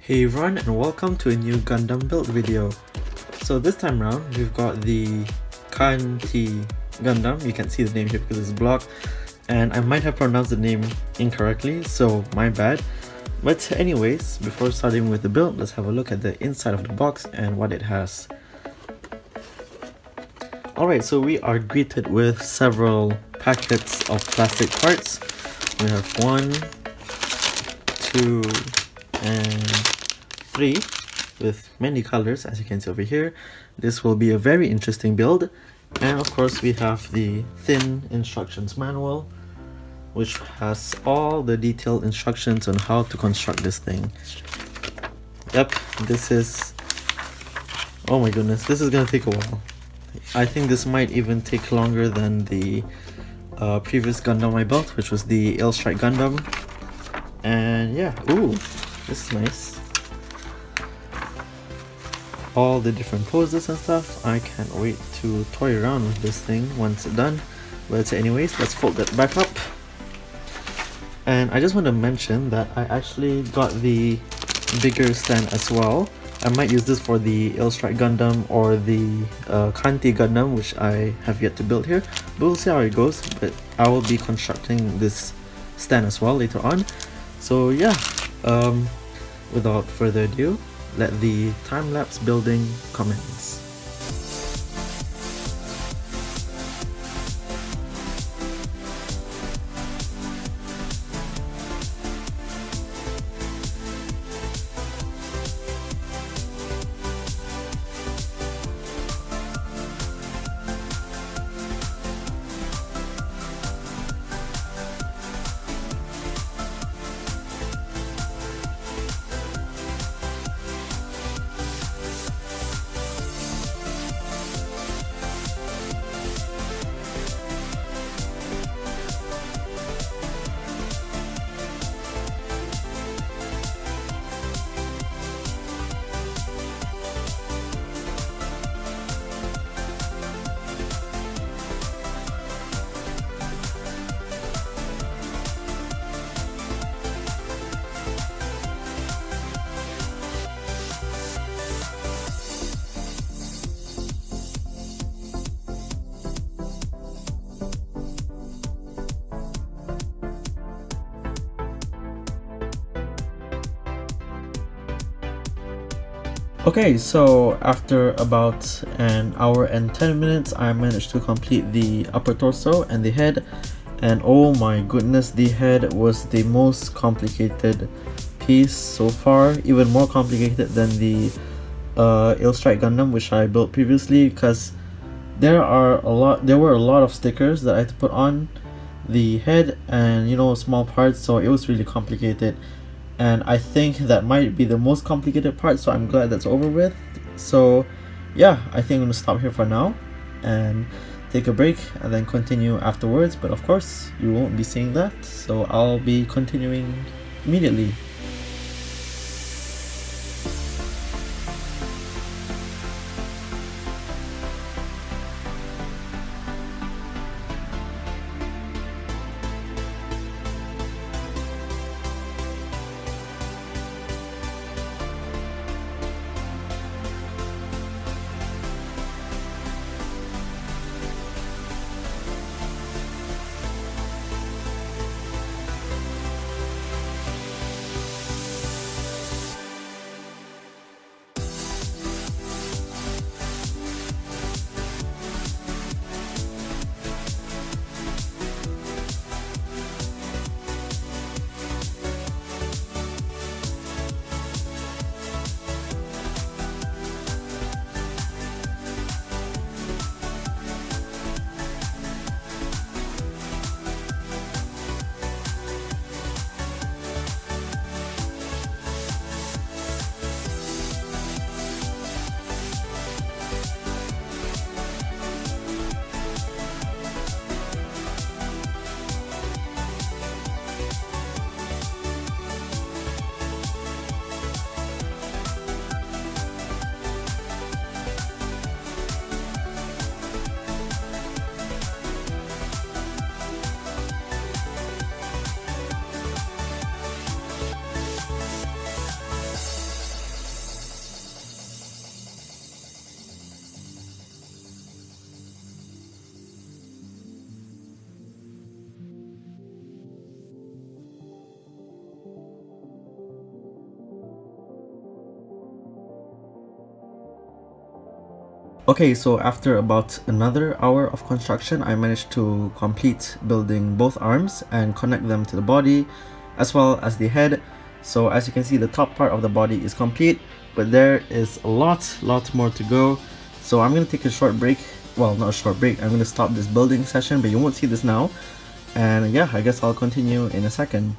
Hey everyone, and welcome to a new Gundam build video. So this time around we've got the Kanti Gundam. You can't see the name here because it's blocked and I might have pronounced the name incorrectly, so my bad. But anyways, before starting with the build, let's have a look at the inside of the box and what it has. Alright, so we are greeted with several packets of plastic parts. We have 1, 2, and 3 with many colors, as you can see over here. This will be a very interesting build. And of course we have the thin instructions manual, which has all the detailed instructions on how to construct this thing. Yep, this is, oh my goodness, this is gonna take a while. I think this might even take longer than the previous Gundam I built, which was the Strike Gundam. And yeah, ooh, this is nice. All the different poses and stuff. I can't wait to toy around with this thing once it's done. But anyways, let's fold that back up. And I just want to mention that I actually got the bigger stand as well. I might use this for the Strike Gundam or the Kanti Gundam, which I have yet to build here. But we'll see how it goes. But I will be constructing this stand as well later on. So yeah, without further ado, let the time-lapse building commence. Okay, so after about an hour and 10 minutes, I managed to complete the upper torso and the head. And oh my goodness, the head was the most complicated piece so far, even more complicated than the Strike Gundam, which I built previously, because there were a lot of stickers that I had to put on the head and, you know, small parts, so it was really complicated. And I think that might be the most complicated part, so I'm glad that's over with. So yeah, I think I'm gonna stop here for now and take a break and then continue afterwards. But of course you won't be seeing that, so I'll be continuing immediately. Okay, so after about another hour of construction, I managed to complete building both arms and connect them to the body as well as the head. So as you can see, the top part of the body is complete, but there is a lot more to go. So I'm gonna take a short break. Well, not a short break, I'm gonna stop this building session, but you won't see this now. And yeah, I guess I'll continue in a second.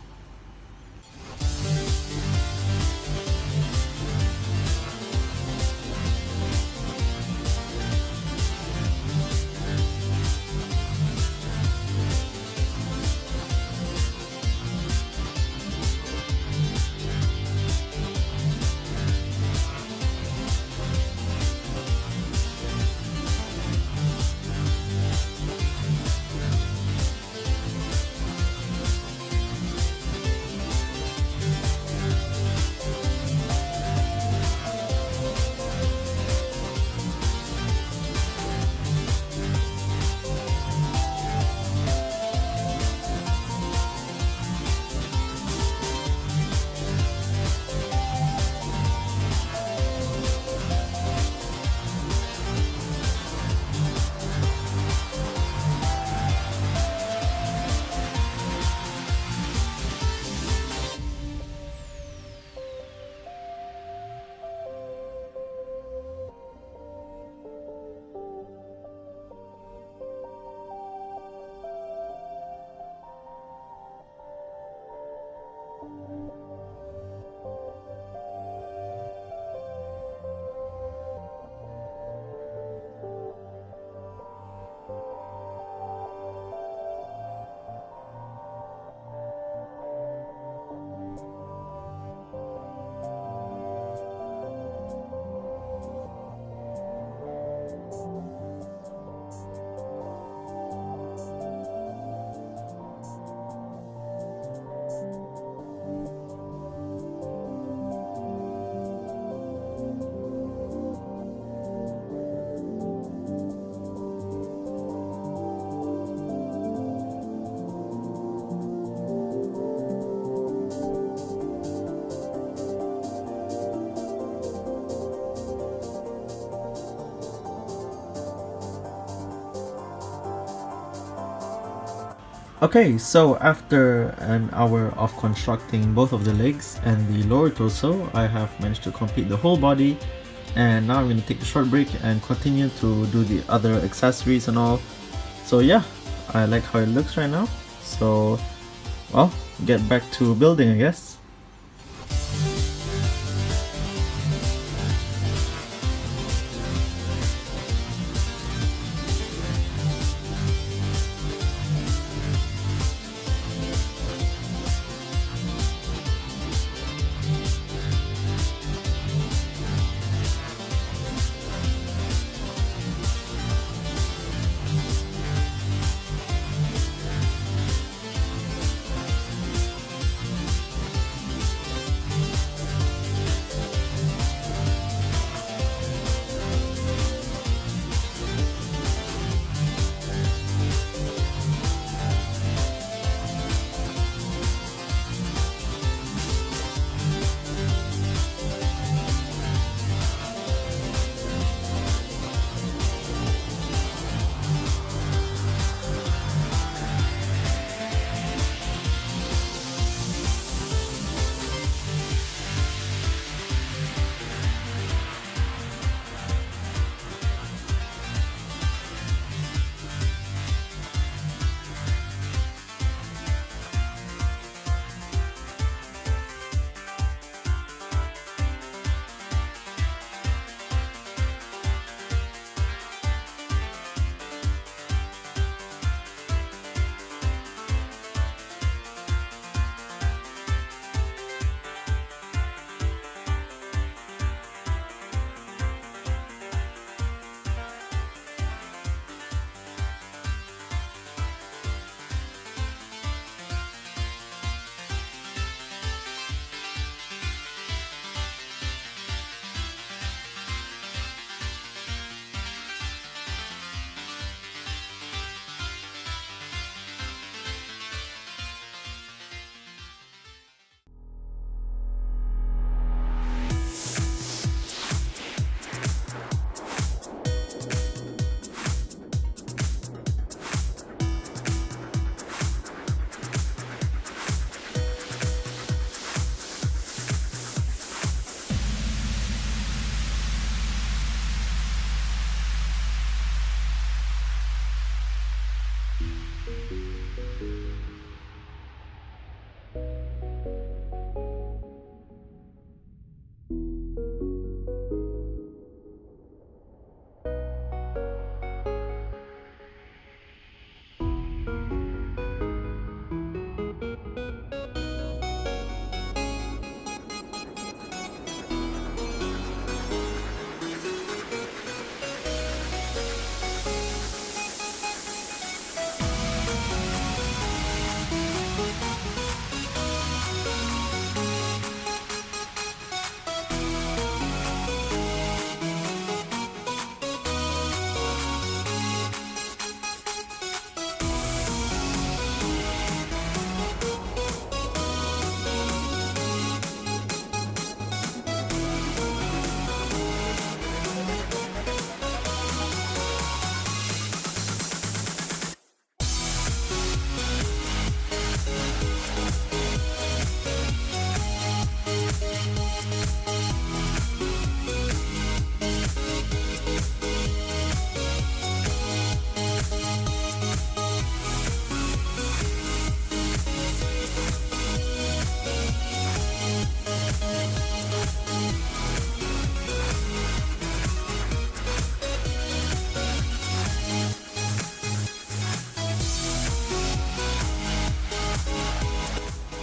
Okay, so after an hour of constructing both of the legs and the lower torso, I have managed to complete the whole body, and now I'm going to take a short break and continue to do the other accessories and all. So yeah, I like how it looks right now, so well, get back to building, I guess.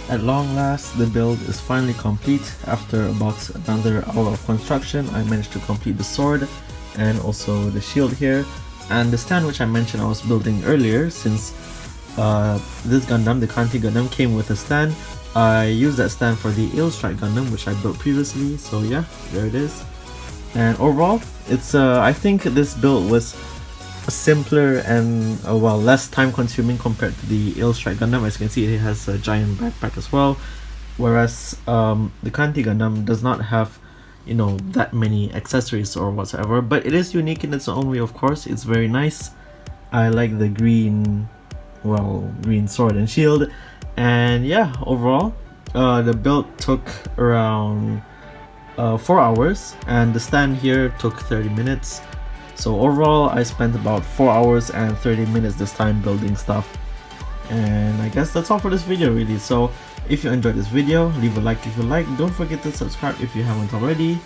At long last, the build is finally complete. After about another hour of construction, I managed to complete the sword and also the shield here. And the stand which I mentioned I was building earlier, since this Gundam, the Kanti Gundam, came with a stand, I used that stand for the Ill Strike Gundam which I built previously, so yeah, there it is. And overall, it's I think this build was simpler and well, less time consuming compared to the Ill Strike Gundam. As you can see, it has a giant backpack as well, whereas the Kanti Gundam does not have, you know, that many accessories or whatsoever, but it is unique in its own way. Of course, it's very nice. I like the green, well, green sword and shield. And yeah, overall the build took around 4 hours, and the stand here took 30 minutes. So overall, I spent about 4 hours and 30 minutes this time building stuff. And I guess that's all for this video really. So if you enjoyed this video, leave a like if you like. Don't forget to subscribe if you haven't already.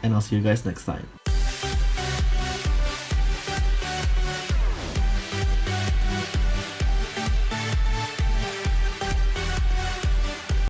And I'll see you guys next time.